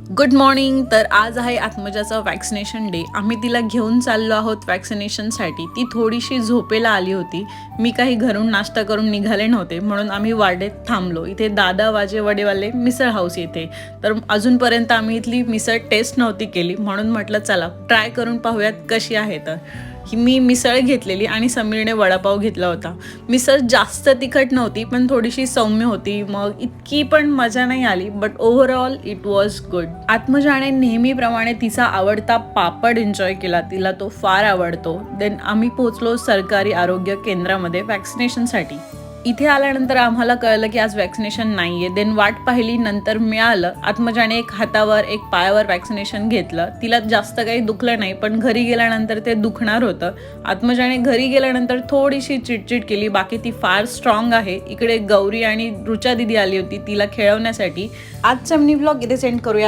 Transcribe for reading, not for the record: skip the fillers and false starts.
Good morning. तर आज आहे आत्मजाचा वॅक्सिनेशन डे. आम्ही तिला घेऊन चाललो आहोत वॅक्सिनेशनसाठी. ती थोडीशी झोपेला आली होती. मी काही घरून नाश्ता करून निघाले नव्हते, म्हणून आम्ही वाडेत थांबलो. इथे दादा वडेवाले मिसळ हाऊस येते. तर अजूनपर्यंत आम्ही इथली मिसळ टेस्ट नव्हती केली, म्हणून म्हटलं चला ट्राय करून पाहूयात कशी आहे. तर मी मिसळ घेतलेली आणि समीरने वडापाव घेतला होता. मिसळ जास्त तिखट नव्हती, पण थोडीशी सौम्य होती. मग इतकी पण मजा नाही आली, but overall it was good. आत्मजाने नेहमीप्रमाणे तिचा आवडता पापड एन्जॉय केला. तिला तो फार आवडतो. देन आम्ही पोहोचलो सरकारी आरोग्य केंद्रामध्ये वॅक्सिनेशनसाठी. इथे आल्यानंतर आम्हाला कळलं की आज वॅक्सिनेशन नाही आहे. देन वाट पाहिली, नंतर मिळालं. आत्मजाने एक हातावर एक पायावर वॅक्सिनेशन घेतलं. तिला जास्त काही दुखलं नाही, पण घरी गेल्यानंतर ते दुखणार होतं. आत्मजाने घरी गेल्यानंतर थोडीशी चिडचिड केली. बाकी ती फार स्ट्रॉंग आहे. इकडे गौरी आणि रुचा दिदी आली होती तिला खेळवण्यासाठी. आजचा मिनी ब्लॉग इथे सेंड करूया.